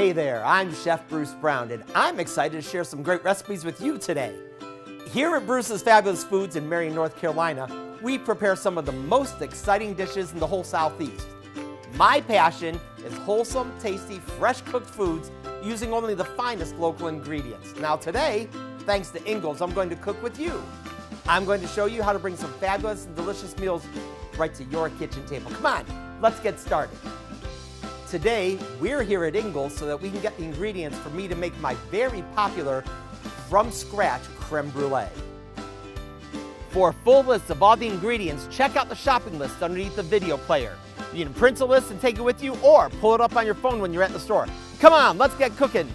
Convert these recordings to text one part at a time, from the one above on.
Hey there, I'm Chef Bruce Brown, and I'm excited to share some great recipes with you today. Here at Bruce's Fabulous Foods in Marion, North Carolina, we prepare some of the most exciting dishes in the whole Southeast. My passion is wholesome, tasty, fresh-cooked foods using only the finest local ingredients. Now today, thanks to Ingles, I'm going to cook with you. I'm going to show you how to bring some fabulous and delicious meals right to your kitchen table. Come on, let's get started. Today, we're here at Ingles so that we can get the ingredients for me to make my very popular from-scratch creme brulee. For a full list of all the ingredients, check out the shopping list underneath the video player. You can print a list and take it with you, or pull it up on your phone when you're at the store. Come on, let's get cooking.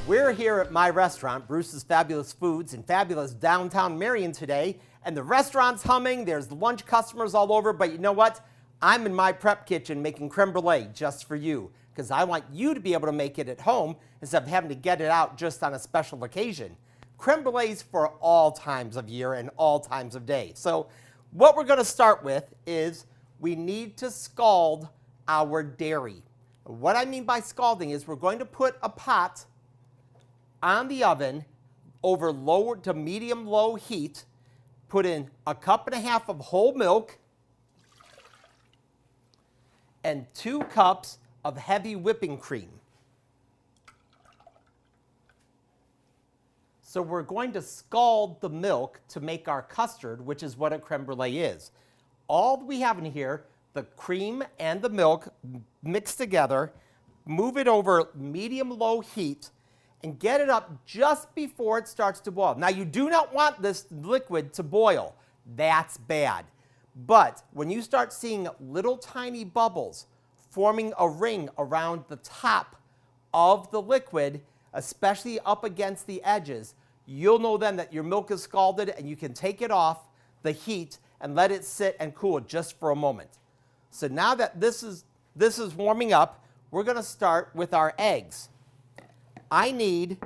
We're here at my restaurant, Bruce's Fabulous Foods, in fabulous downtown Marion today, and the restaurant's humming, there's lunch customers all over, but you know what? I'm in my prep kitchen making creme brulee just for you, because I want you to be able to make it at home instead of having to get it out just on a special occasion. Creme brulee is for all times of year and all times of day. So what we're going to start with is we need to scald our dairy. What I mean by scalding is we're going to put a pot on the oven over low to medium-low heat, put in 1.5 cups of whole milk, and 2 cups of heavy whipping cream. So we're going to scald the milk to make our custard, which is what a creme brulee is. All we have in here, the cream and the milk mixed together, move it over medium-low heat, and get it up just before it starts to boil. Now, you do not want this liquid to boil. That's bad. But when you start seeing little tiny bubbles forming a ring around the top of the liquid, especially up against the edges, you'll know then that your milk is scalded and you can take it off the heat and let it sit and cool just for a moment. So now that this is warming up, we're going to start with our eggs. I need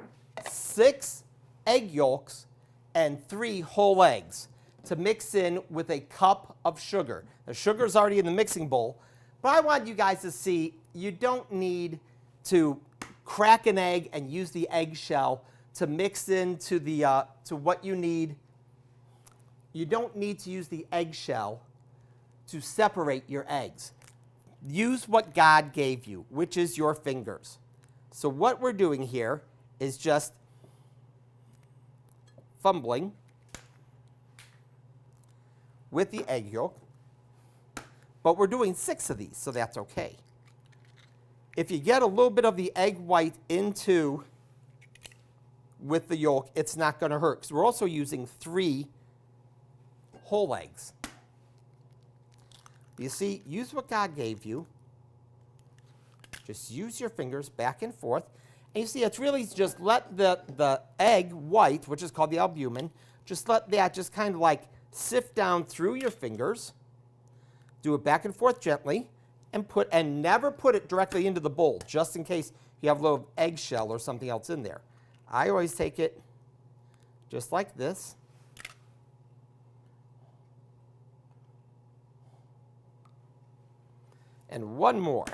6 egg yolks and 3 whole eggs to mix in with a cup of sugar. The sugar is already in the mixing bowl, but I want you guys to see you don't need to crack an egg and use the eggshell to mix into the to what you need. You don't need to use the eggshell to separate your eggs. Use what God gave you, which is your fingers. So what we're doing here is just fumbling with the egg yolk, but we're doing 6 of these, so that's okay. If you get a little bit of the egg white into with the yolk, it's not going to hurt, because we're also using 3 whole eggs. You see, use what God gave you. Just use your fingers back and forth. And you see, it's really just let the egg white, which is called the albumin, just let that just kind of like sift down through your fingers. Do it back and forth gently, and never put it directly into the bowl, just in case you have a little eggshell or something else in there. I always take it just like this. And one more.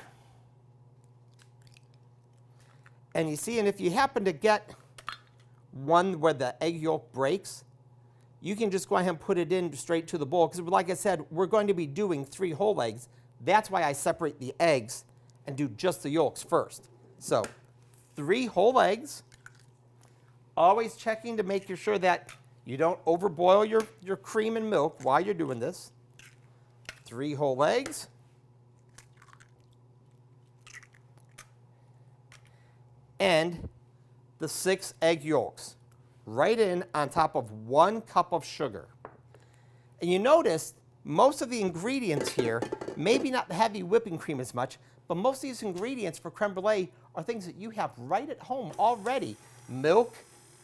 And you see, and if you happen to get one where the egg yolk breaks, you can just go ahead and put it in straight to the bowl, because like I said, we're going to be doing 3 whole eggs. That's why I separate the eggs and do just the yolks first. So 3 whole eggs, always checking to make sure that you don't overboil your cream and milk while you're doing this. 3 whole eggs. And the 6 egg yolks right in on top of 1 cup of sugar. And you notice most of the ingredients here, maybe not the heavy whipping cream as much, but most of these ingredients for creme brulee are things that you have right at home already. Milk,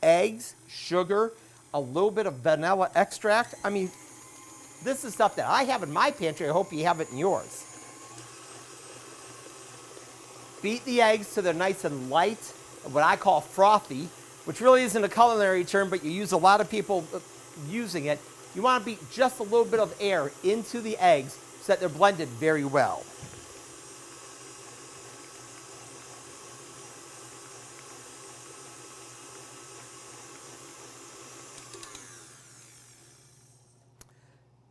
eggs, sugar, a little bit of vanilla extract. I mean, this is stuff that I have in my pantry. I hope you have it in yours. Beat the eggs so they're nice and light, what I call frothy, which really isn't a culinary term, but you use a lot of people using it. You want to beat just a little bit of air into the eggs so that they're blended very well.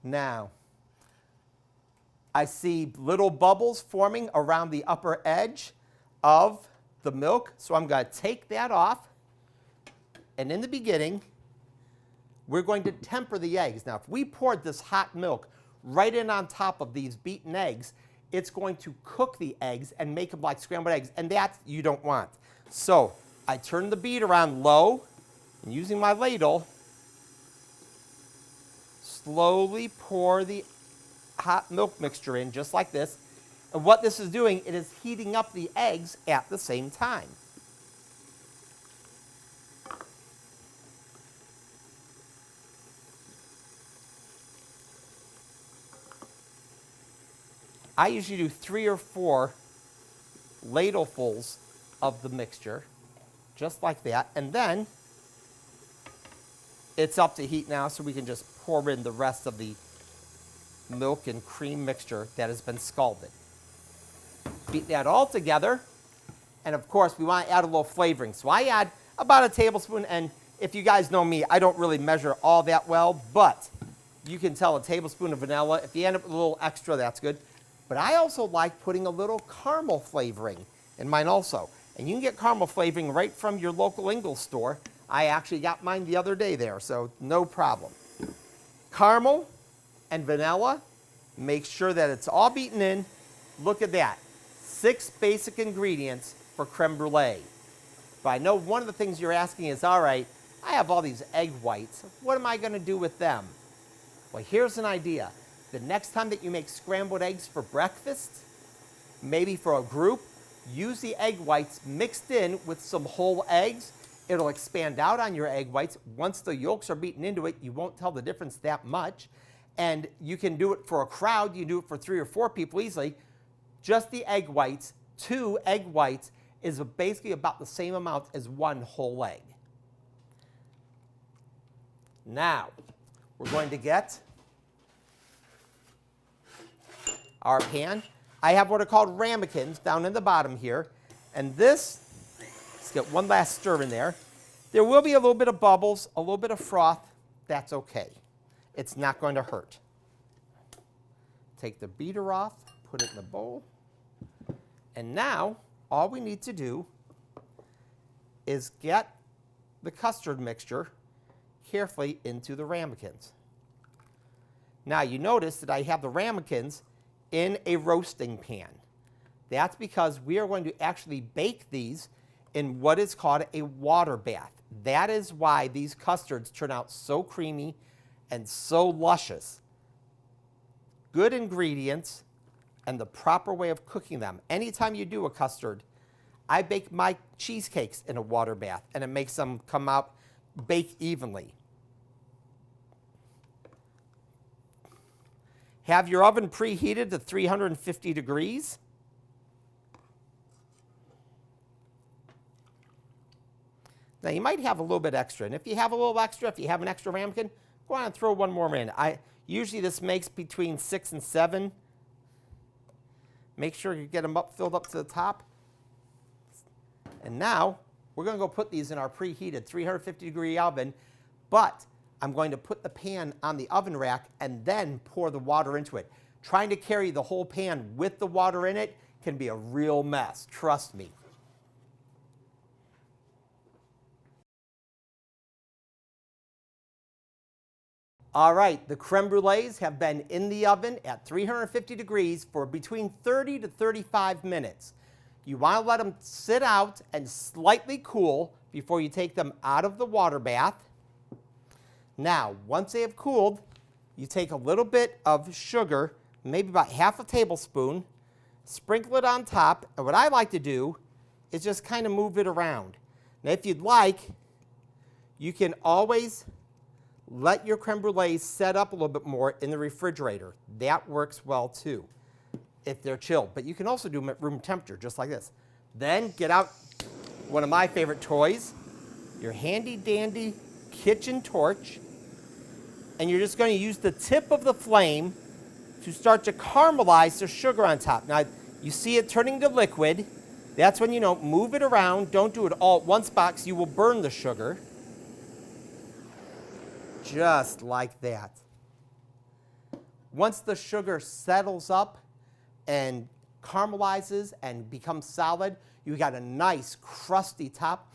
Now, I see little bubbles forming around the upper edge of the milk, so I'm going to take that off. And in the beginning, we're going to temper the eggs. Now, if we poured this hot milk right in on top of these beaten eggs, it's going to cook the eggs and make them like scrambled eggs, and that you don't want. So I turn the beater on low, and using my ladle, slowly pour the hot milk mixture in just like this. And what this is doing, it is heating up the eggs at the same time. I usually do 3 or 4 ladlefuls of the mixture, just like that. And then it's up to heat now, so we can just pour in the rest of the milk and cream mixture that has been scalded. Beat that all together, and of course we want to add a little flavoring. So I add about a tablespoon, and if you guys know me, I don't really measure all that well, but you can tell a tablespoon of vanilla. If you end up with a little extra, that's good. But I also like putting a little caramel flavoring in mine also. And you can get caramel flavoring right from your local Ingles store. I actually got mine the other day there, so no problem. Caramel and vanilla, make sure that it's all beaten in. Look at that, 6 basic ingredients for creme brulee. But I know one of the things you're asking is, all right, I have all these egg whites. What am I going to do with them? Well, here's an idea. The next time that you make scrambled eggs for breakfast, maybe for a group, use the egg whites mixed in with some whole eggs. It'll expand out on your egg whites. Once the yolks are beaten into it, you won't tell the difference that much. And you can do it for a crowd. You can do it for 3 or 4 people easily. Just the egg whites, 2 egg whites, is basically about the same amount as 1 whole egg. Now, we're going to get our pan. I have what are called ramekins down in the bottom here. And this, let's get one last stir in there. There will be a little bit of bubbles, a little bit of froth. That's okay. It's not going to hurt. Take the beater off, put it in the bowl. And now, all we need to do is get the custard mixture carefully into the ramekins. Now, you notice that I have the ramekins in a roasting pan. That's because we are going to actually bake these in what is called a water bath. That is why these custards turn out so creamy and so luscious. Good ingredients and the proper way of cooking them. Anytime you do a custard, I bake my cheesecakes in a water bath, and it makes them come out, bake evenly. Have your oven preheated to 350 degrees. Now, you might have a little bit extra, and if you have a little extra, if you have an extra ramekin, go on and throw one more in. Usually this makes between 6 and 7. Make sure you get them filled up to the top. And now, we're going to go put these in our preheated 350-degree oven, but I'm going to put the pan on the oven rack and then pour the water into it. Trying to carry the whole pan with the water in it can be a real mess, trust me. All right, the creme brulees have been in the oven at 350 degrees for between 30 to 35 minutes. You want to let them sit out and slightly cool before you take them out of the water bath. Now, once they have cooled, you take a little bit of sugar, maybe about half a tablespoon, sprinkle it on top, and what I like to do is just kind of move it around. Now, if you'd like, you can always let your creme brulee set up a little bit more in the refrigerator. That works well too, if they're chilled. But you can also do them at room temperature, just like this. Then get out one of my favorite toys, your handy dandy kitchen torch, and you're just going to use the tip of the flame to start to caramelize the sugar on top. Now, you see it turning to liquid. That's when you know, move it around. Don't do it all at one spot because you will burn the sugar. Just like that. Once the sugar settles up and caramelizes and becomes solid, you got a nice crusty top.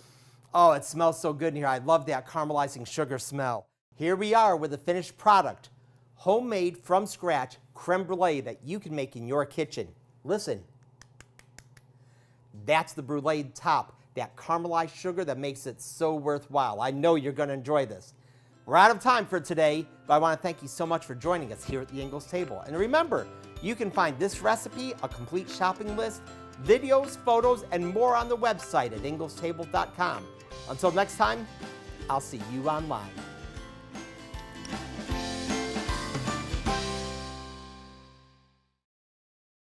Oh, it smells so good in here. I love that caramelizing sugar smell. Here we are with the finished product. Homemade from scratch creme brulee that you can make in your kitchen. Listen, that's the brulee top, that caramelized sugar that makes it so worthwhile. I know you're going to enjoy this. We're out of time for today, but I want to thank you so much for joining us here at the Ingles Table. And remember, you can find this recipe, a complete shopping list, videos, photos, and more on the website at inglestable.com. Until next time, I'll see you online.